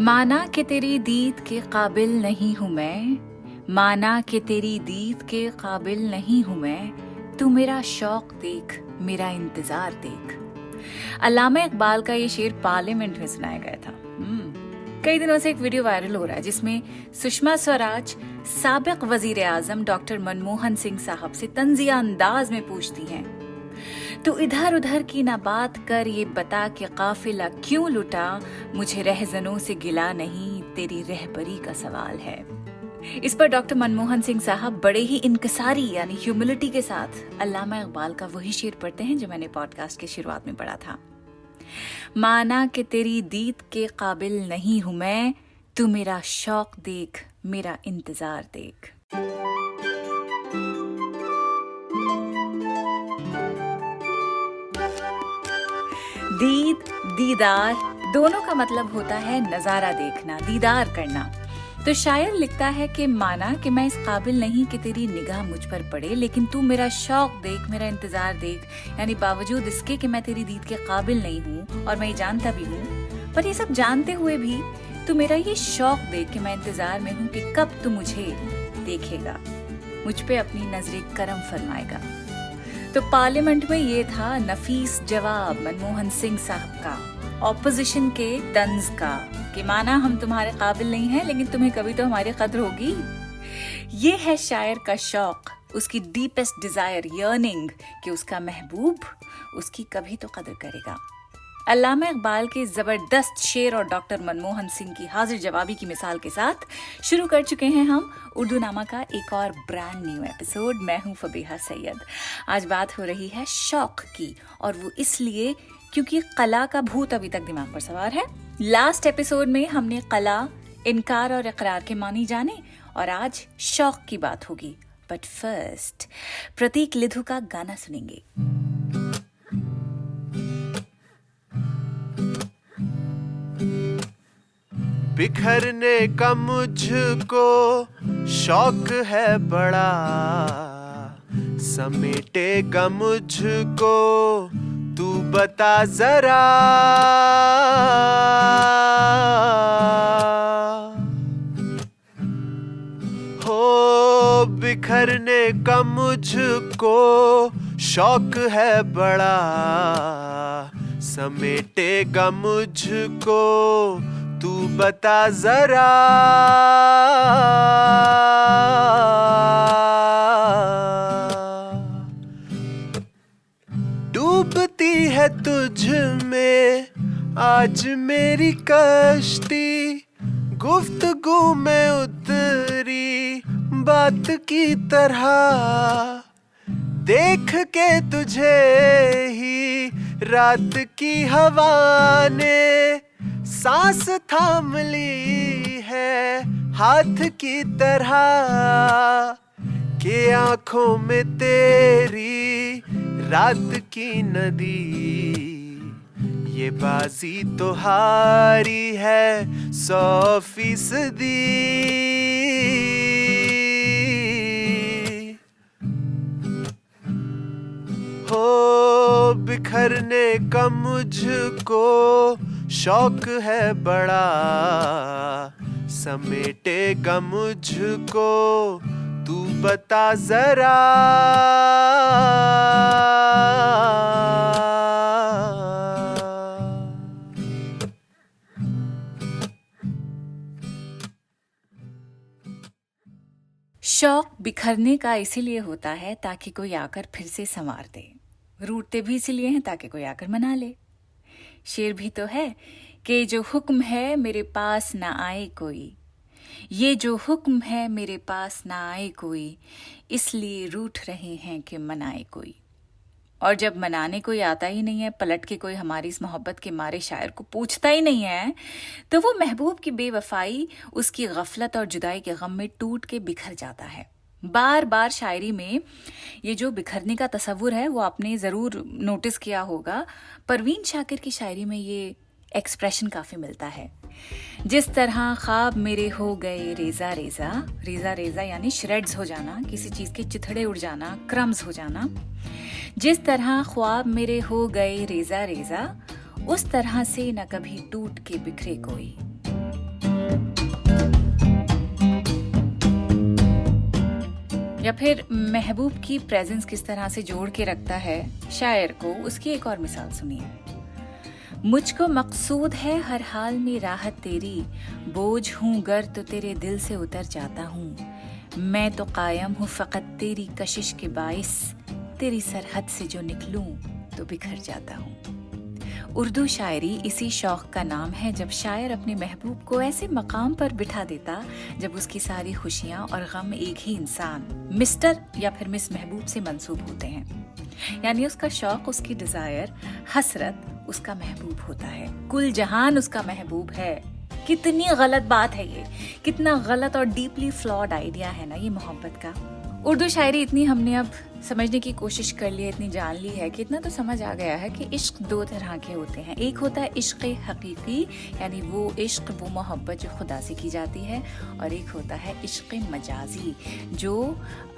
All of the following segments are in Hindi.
माना कि तेरी दीद के काबिल नहीं हूँ मैं, माना कि तेरी दीद के काबिल नहीं हूँ मैं, तू मेरा शौक देख, मेरा इंतजार देख। अल्लामा इकबाल का ये शेर पार्लियामेंट में सुनाया गया था। कई दिनों से एक वीडियो वायरल हो रहा है जिसमें सुषमा स्वराज साबिक वजीर आजम डॉक्टर मनमोहन सिंह साहब से तंजिया अंदाज में पूछती हैं, तो इधर उधर की ना बात कर, ये बता कि काफिला क्यों लुटा, मुझे रहजनों से गिला नहीं, तेरी रहबरी का सवाल है। इस पर डॉक्टर मनमोहन सिंह साहब बड़े ही इनकसारी यानी ह्यूमिलिटी के साथ अल्लामा इकबाल का वही शेर पढ़ते हैं जो मैंने पॉडकास्ट की शुरुआत में पढ़ा था। माना कि तेरी दीद के काबिल नहीं हूं मैं, तू मेरा शौक देख, मेरा इंतजार देख। दीद, दीदार दोनों का मतलब होता है नजारा देखना, दीदार करना। तो शायर लिखता है कि माना कि मैं इस काबिल नहीं कि तेरी निगाह मुझ पर पड़े, लेकिन तू मेरा शौक देख, मेरा इंतजार देख। यानी बावजूद इसके कि मैं तेरी दीद के काबिल नहीं हूँ और मैं ये जानता भी हूँ, पर ये सब जानते हुए भी तू मेरा ये शौक देख कि मैं इंतजार में हूँ कि कब तू मुझे देखेगा, मुझ पे अपनी नजरे करम फरमाएगा। तो पार्लियामेंट में ये था नफीस जवाब मनमोहन सिंह साहब का ऑपोजिशन के तंज का कि माना हम तुम्हारे काबिल नहीं हैं, लेकिन तुम्हें कभी तो हमारी कद्र होगी। ये है शायर का शौक, उसकी डीपेस्ट डिजायर, यर्निंग कि उसका महबूब उसकी कभी तो कद्र करेगा। अल्लामा इकबाल के जबरदस्त शेर और डॉक्टर मनमोहन सिंह की हाजिर जवाबी की मिसाल के साथ शुरू कर चुके हैं हम उर्दू नामा का एक और ब्रांड न्यू एपिसोड। मैं हूं फबीहा सैयद। आज बात हो रही है शौक की, और वो इसलिए क्योंकि कला का भूत अभी तक दिमाग पर सवार है। लास्ट एपिसोड में हमने कला, इनकार और इकरार के मानी जाने, और आज शौक की बात होगी। बट फर्स्ट प्रतीक लिधु का गाना सुनेंगे। बिखरने का मुझको शौक है बड़ा, समेटेगा मुझको तू बता जरा। हो बिखरने का मुझको शौक है बड़ा, समेटेगा मुझको तू बता जरा। डूबती है तुझ में आज मेरी कश्ती, गुफ्तगू में उतरी बात की तरह, देख के तुझे ही रात की हवा ने सांस थाम ली है हाथ की तरह, के आंखों में तेरी रात की नदी, ये बाजी तो हारी है 100%। हो बिखरने का मुझको शौक है बड़ा, समेटेगा मुझको तू बता जरा। शौक बिखरने का इसीलिए होता है ताकि कोई आकर फिर से संवार दे। रूठते भी इसीलिए हैं ताकि कोई आकर मना ले। शेर भी तो है कि जो हुक्म है मेरे पास ना आए कोई, ये जो हुक्म है मेरे पास ना आए कोई, इसलिए रूठ रहे हैं कि मनाए कोई। और जब मनाने कोई आता ही नहीं है, पलट के कोई हमारी इस मोहब्बत के मारे शायर को पूछता ही नहीं है, तो वो महबूब की बेवफाई, उसकी गफलत और जुदाई के गम में टूट के बिखर जाता है। बार बार शायरी में ये जो बिखरने का तस्वुर है वो आपने ज़रूर नोटिस किया होगा। परवीन शाकिर की शायरी में ये एक्सप्रेशन काफ़ी मिलता है। जिस तरह ख्वाब मेरे हो गए रेजा रेजा, रेजा रेजा यानी श्रेड्स हो जाना, किसी चीज़ के चिथड़े उड़ जाना, क्रम्स हो जाना। जिस तरह ख्वाब मेरे हो गए रेजा रेजा, उस तरह से न कभी टूट के बिखरे कोई। या फिर महबूब की प्रेजेंस किस तरह से जोड़ के रखता है शायर को, उसकी एक और मिसाल सुनिए। मुझको मकसूद है हर हाल में राहत तेरी, बोझ हूँ गर तो तेरे दिल से उतर जाता हूँ, मैं तो कायम हूँ फ़कत तेरी कशिश के बाइस, तेरी सरहद से जो निकलूं तो बिखर जाता हूँ। उर्दू शायरी इसी शौक का नाम है जब शायर अपने महबूब को ऐसे मकाम पर बिठा देता जब उसकी सारी खुशियाँ और गम एक ही इंसान मिस्टर या फिर मिस महबूब से मंसूब होते हैं। यानी उसका शौक, उसकी डिजायर, हसरत उसका महबूब होता है, कुल जहान उसका महबूब है। कितनी गलत बात है ये, कितना गलत और डीपली फ्लॉड आइडिया है ना ये मोहब्बत का। उर्दू शायरी इतनी हमने अब समझने की कोशिश कर ली है, इतनी जान ली है कि इतना तो समझ आ गया है कि इश्क दो तरह के होते हैं। एक होता है इश्क हकीकी, यानी वो इश्क, वो मोहब्बत जो खुदा से की जाती है, और एक होता है इश्क मजाजी जो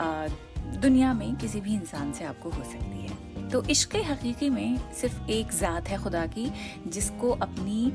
दुनिया में किसी भी इंसान से आपको हो सकती है। तो इश्क हकीकी में सिर्फ एक ज़ात है खुदा की जिसको अपनी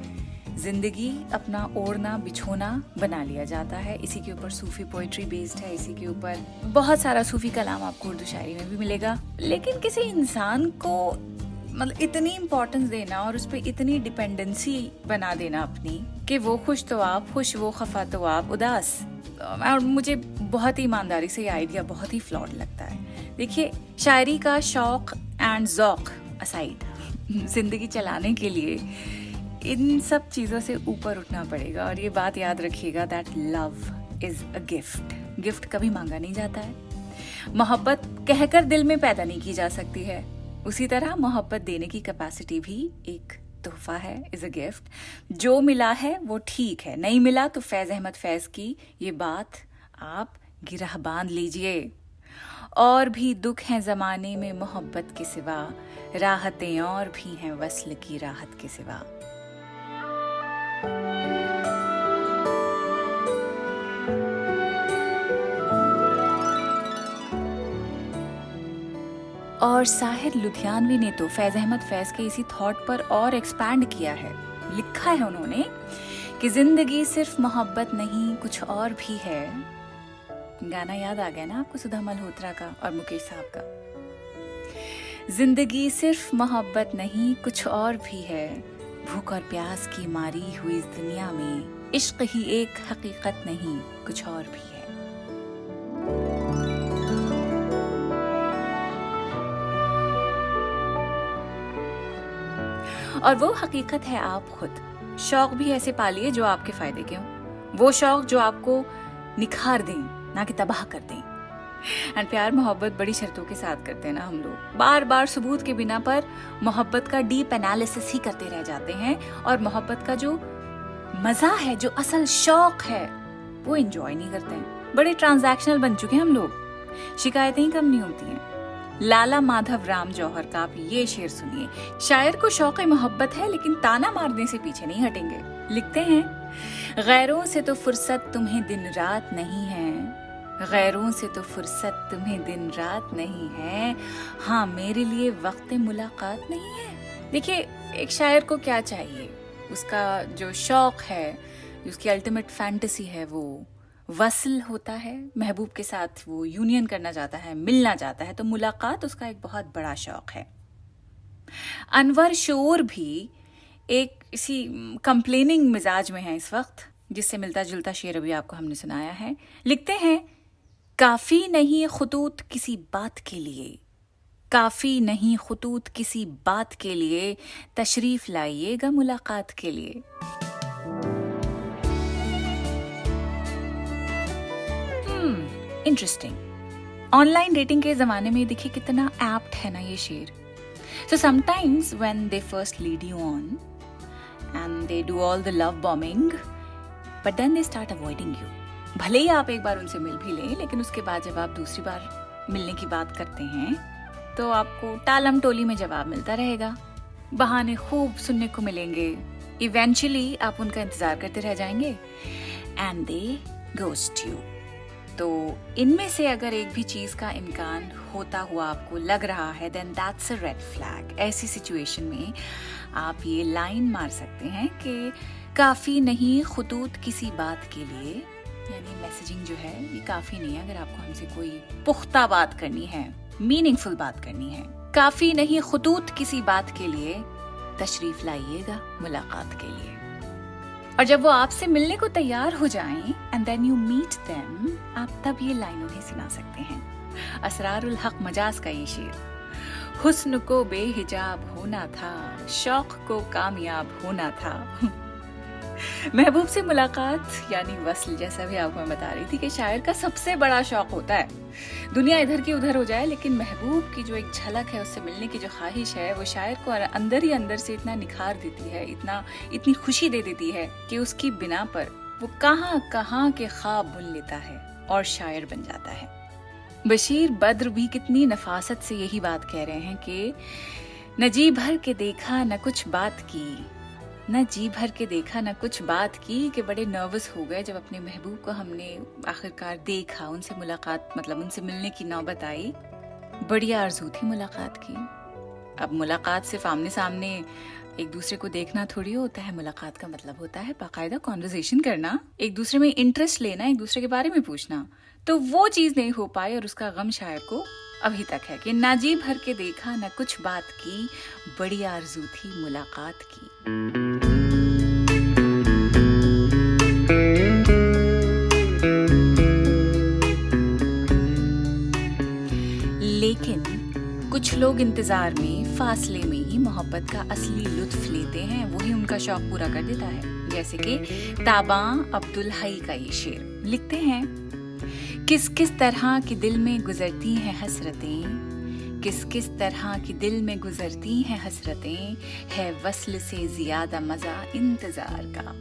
जिंदगी, अपना ओढ़ना बिछोना बना लिया जाता है। इसी के ऊपर सूफी पोइट्री बेस्ड है, इसी के ऊपर बहुत सारा सूफी कलाम आपको उर्दू शायरी में भी मिलेगा। लेकिन किसी इंसान को मतलब इतनी इम्पोर्टेंस देना और उस पर इतनी डिपेंडेंसी बना देना अपनी कि वो खुश तो आप खुश, वो खफा तो आप उदास, और मुझे बहुत ही ईमानदारी से ये आइडिया बहुत ही फ्लॉड लगता है। देखिए, शायरी का शौक एंड ज़ौक़ असाइड, जिंदगी चलाने के लिए इन सब चीज़ों से ऊपर उठना पड़ेगा। और ये बात याद रखिएगा that love is a gift. Gift कभी मांगा नहीं जाता है। मोहब्बत कहकर दिल में पैदा नहीं की जा सकती है, उसी तरह मोहब्बत देने की कैपेसिटी भी एक तोहफा है, इज़ अ गिफ्ट। जो मिला है वो ठीक है, नहीं मिला तो फैज़ अहमद फैज़ की ये बात आप गिरह बांध लीजिए। और भी दुख हैं ज़माने में मोहब्बत के सिवा, राहतें और भी हैं वस्ल की राहत के सिवा। और साहिर लुधियानवी ने तो फैज़ अहमद फैज़ के इसी थॉट पर और एक्सपैंड किया है। लिखा है उन्होंने कि जिंदगी सिर्फ मोहब्बत नहीं कुछ और भी है। गाना याद आ गया ना आपको, सुधा मल्होत्रा का और मुकेश साहब का। जिंदगी सिर्फ मोहब्बत नहीं कुछ और भी है, भूख और प्यास की मारी हुई इस दुनिया में इश्क ही एक हकीकत नहीं कुछ और भी है। और वो हकीकत है आप खुद। शौक भी ऐसे पालिए जो आपके फायदे के हों, वो शौक जो आपको निखार दें, ना कि तबाह कर दें। एंड प्यार मोहब्बत बड़ी शर्तों के साथ करते हैं ना हम लोग, बार बार सबूत के बिना पर मोहब्बत का डीप एनालिसिस ही करते रह जाते हैं, और मोहब्बत का जो मजा है, जो असल शौक है, वो एंजॉय नहीं करते हैं। बड़े ट्रांजैक्शनल बन चुके हैं हम लोग, शिकायतें ही कम नहीं होती हैं। लाला माधव राम जौहर का आप ये शेर सुनिए। शायर को शौक मोहब्बत है लेकिन ताना मारने से पीछे नहीं हटेंगे। लिखते हैं, गैरों से तो फुर्सत तुम्हें दिन रात नहीं है, गैरों से तो फुर्सत तुम्हें दिन रात नहीं है, हाँ मेरे लिए वक्त मुलाकात नहीं है। देखिए, एक शायर को क्या चाहिए, उसका जो शौक है, उसकी अल्टीमेट फैंटेसी है, वो वसल होता है महबूब के साथ, वो यूनियन करना चाहता है, मिलना चाहता है, तो मुलाकात उसका एक बहुत बड़ा शौक है। अनवर शोर भी एक इसी कंप्लेनिंग मिजाज में है इस वक्त, जिससे मिलता जुलता शेर अभी आपको हमने सुनाया है। लिखते हैं, काफी नहीं खुतूत किसी बात के लिए, काफी नहीं खुतूत किसी बात के लिए, तशरीफ लाइएगा मुलाकात के लिए। इंटरेस्टिंग। ऑनलाइन डेटिंग के जमाने में देखिए कितना एप्ट है ना ये शेर। So sometimes when they first lead you on and they do all the love bombing, but then they start avoiding you. भले ही आप एक बार उनसे मिल भी लें, लेकिन उसके बाद जब आप दूसरी बार मिलने की बात करते हैं तो आपको टालम टोली में जवाब मिलता रहेगा, बहाने खूब सुनने को मिलेंगे। इवेंचुअली आप उनका इंतजार करते रह जाएंगे and they ghost you. तो इनमें से अगर एक भी चीज का इम्कान होता हुआ आपको लग रहा है, then that's a red flag. ऐसी सिचुएशन में आप ये लाइन मार सकते हैं कि काफी नहीं खुतूत किसी बात के लिए, यानी मैसेजिंग जो है ये काफी नहीं है अगर आपको हमसे कोई पुख्ता बात करनी है, मीनिंगफुल बात करनी है। काफी नहीं खुतूत किसी बात के लिए तशरीफ लाइएगा मुलाकात के लिए। और जब वो आपसे मिलने को तैयार हो जाएं and then you meet them, आप तब ये लाइन उन्हें सुना सकते हैं। असरारुल हक मजाज का ये शेर, हुस्न को बेहिजाब होना था, शौक को कामयाब होना था। महबूब से मुलाकात यानी वस्ल, जैसा भी आपको मैं बता रही थी कि शायर का सबसे बड़ा शौक होता है दुनिया इधर की उधर हो जाए, लेकिन महबूब की जो एक झलक है, उससे मिलने की जो ख्वाहिश है, वो शायर को अंदर ही अंदर से इतना निखार देती है, इतनी खुशी दे देती है कि उसकी बिना पर वो कहाँ कहाँ के ख्वाब बुन लेता है और शायर बन जाता है। बशीर बद्र भी कितनी नफासत से यही बात कह रहे हैं कि न जी भर के देखा न कुछ बात की, न जी भर के देखा न कुछ बात की, कि बड़े नर्वस हो गए जब अपने महबूब को हमने आखिरकार देखा, उनसे मुलाकात मतलब उनसे मिलने की नौबत आई। बड़ी आरज़ू थी मुलाकात की। अब मुलाकात सिर्फ आमने सामने एक दूसरे को देखना थोड़ी होता है, मुलाकात का मतलब होता है बाकायदा कॉन्वर्सेशन करना, एक दूसरे में इंटरेस्ट लेना, एक दूसरे के बारे में पूछना। तो वो चीज़ नहीं हो पाई और उसका गम शायर को अभी तक है कि ना जी भर के देखा न कुछ बात की, बड़ी आरज़ू थी मुलाकात की। लेकिन कुछ लोग इंतजार में, फासले में ही मोहब्बत का असली लुत्फ लेते हैं, वही उनका शौक पूरा कर देता है। जैसे कि ताबा अब्दुल हई का ये शेर लिखते हैं, किस किस तरह की दिल में गुजरती हैं हसरतें, किस किस तरह की दिल में गुजरती हैं हसरतें, है वस्ल से ज्यादा मजा इंतजार का।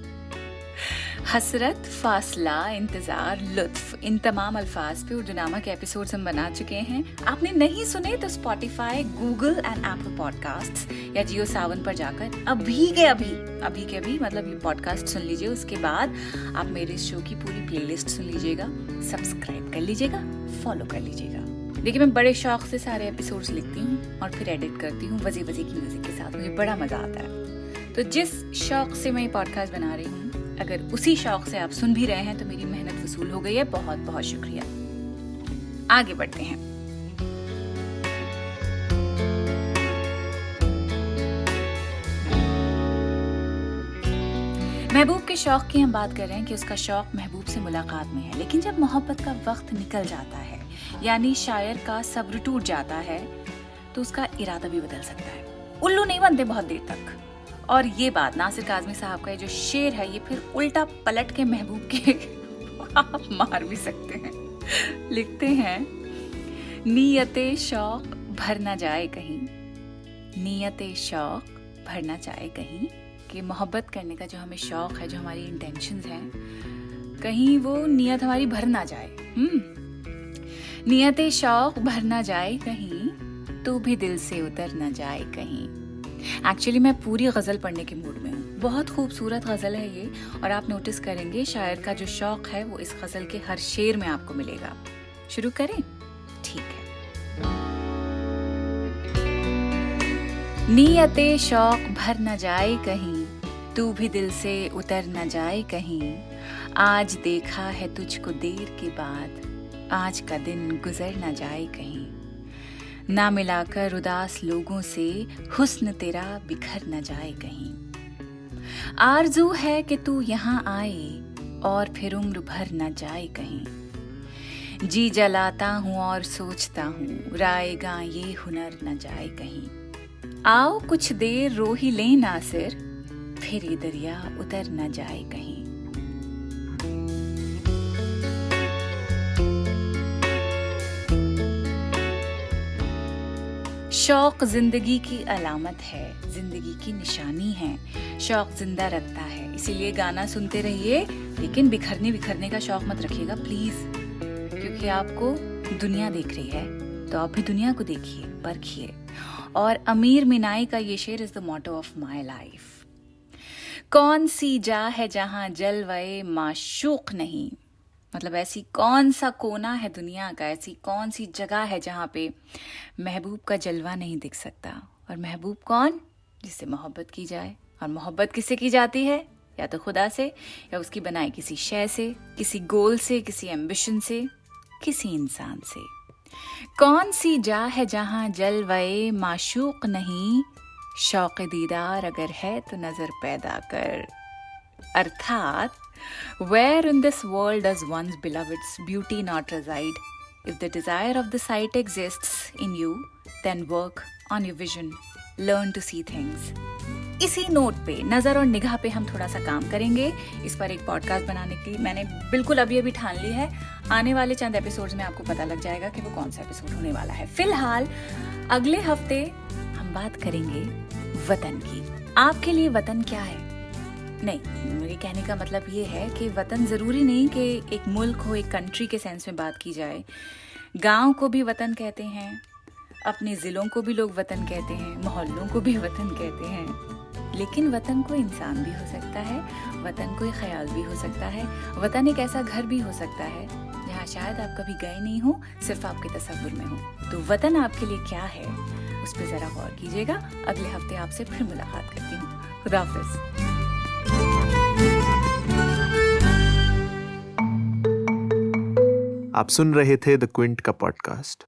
हसरत, फासला, इंतजार, लुत्फ, इन तमाम अल्फाज पे उर्दूनामा के एपिसोड्स हम बना चुके हैं। आपने नहीं सुने तो Spotify, Google and Apple podcasts या जियो सावन पर जाकर अभी के अभी मतलब ये पॉडकास्ट सुन लीजिए। उसके बाद आप मेरे इस शो की पूरी प्लेलिस्ट सुन लीजिएगा, सब्सक्राइब कर लीजिएगा, फॉलो कर लीजिएगा। देखिए, मैं बड़े शौक से सारे एपिसोड्स लिखती हूँ और फिर एडिट करती हूँ वजी की म्यूजिक के साथ, मुझे बड़ा मजा आता है। तो जिस शौक से मैं ये पॉडकास्ट बना रही हूँ, अगर उसी शौक से आप सुन भी रहे हैं तो मेरी मेहनत वसूल हो गई है। बहुत बहुत शुक्रिया। आगे बढ़ते हैं। महबूब के शौक की हम बात कर रहे हैं कि उसका शौक महबूब से मुलाकात में है, लेकिन जब मोहब्बत का वक्त निकल जाता है, यानी शायर का सब्र टूट जाता है, तो उसका इरादा भी बदल सकता है। उल्लू नहीं बनते बहुत देर तक। और ये बात नासिर काज़मी साहब का जो शेर है, ये फिर उल्टा पलट के महबूब के आप मार भी सकते हैं। लिखते हैं, नीयते शौक भर ना जाए कहीं, नीयते शौक भर ना जाए कहीं, कि मोहब्बत करने का जो हमें शौक है, जो हमारी इंटेंशंस हैं, कहीं वो नीयत हमारी भर ना जाए। नीयते शौक भर ना जाए कहीं, तू भी दिल से उतर ना जाए कहीं। एक्चुअली मैं पूरी गज़ल पढ़ने के मूड में हूँ। बहुत खूबसूरत गज़ल है ये, और आप नोटिस करेंगे शायर का जो शौक है वो इस गज़ल के हर शेर में आपको मिलेगा। शुरू करें? ठीक है। नीयते शौक भर न जाए कहीं, तू भी दिल से उतर न जाए कहीं, आज देखा है तुझको देर के बाद, आज का दिन गुजर न जाए कहीं, ना मिलाकर उदास लोगों से हुस्न तेरा बिखर न जाए कहीं, आरज़ू है कि तू यहाँ आए और फिर उम्र भर न जाए कहीं, जी जलाता हूँ और सोचता हूँ राएगा ये हुनर न जाए कहीं, आओ कुछ देर रो ही ले नासिर, फिर ये दरिया उतर न जाए कहीं। शौक जिंदगी की अलामत है, जिंदगी की निशानी है। शौक जिंदा रखता है, इसीलिए गाना सुनते रहिए, लेकिन बिखरने का शौक मत रखिएगा प्लीज, क्योंकि आपको दुनिया देख रही है, तो आप भी दुनिया को देखिए, परखिए। और अमीर मिनाई का ये शेर is the motto of my life. कौन सी जा है जहां जलवाए माशूक नहीं, मतलब ऐसी कौन सा कोना है दुनिया का, ऐसी कौन सी जगह है जहां पे महबूब का जलवा नहीं दिख सकता। और महबूब कौन? जिससे मोहब्बत की जाए। और मोहब्बत किससे की जाती है? या तो खुदा से या उसकी बनाई किसी शय से, किसी गोल से, किसी एम्बिशन से, किसी इंसान से। कौन सी जा है जहां जलवाए माशूक नहीं, शौक दीदार अगर है तो नजर पैदा कर। अर्थात where in this world does one's beloved's beauty not reside? If the desire of the sight exists in you, then work on your vision, learn to see things. इसी नोट पे, नज़र और निगाह पे हम थोड़ा सा काम करेंगे। इस पर एक पॉडकास्ट बनाने की मैंने बिल्कुल अभी ठान ली है। आने वाले चंद एपिसोड्स में आपको पता लग जाएगा कि वो कौन सा एपिसोड होने वाला है। फिलहाल अगले हफ्ते हम बात करेंगे वतन की। आपके लिए वतन क्या है? नहीं, मेरे कहने का मतलब ये है कि वतन ज़रूरी नहीं कि एक मुल्क हो, एक कंट्री के सेंस में बात की जाए। गांव को भी वतन कहते हैं, अपने ज़िलों को भी लोग वतन कहते हैं, मोहल्लों को भी वतन कहते हैं। लेकिन वतन कोई इंसान भी हो सकता है, वतन कोई ख्याल भी हो सकता है, वतन एक ऐसा घर भी हो सकता है जहाँ शायद आप कभी गए नहीं हो, सिर्फ आपके तसव्वुर में हो। तो वतन आपके लिए क्या है, उस पर ज़रा गौर कीजिएगा। अगले हफ्ते आपसे फिर मुलाकात करती हूँ। खुदा हाफिज़। आप सुन रहे थे द क्विंट का पॉडकास्ट।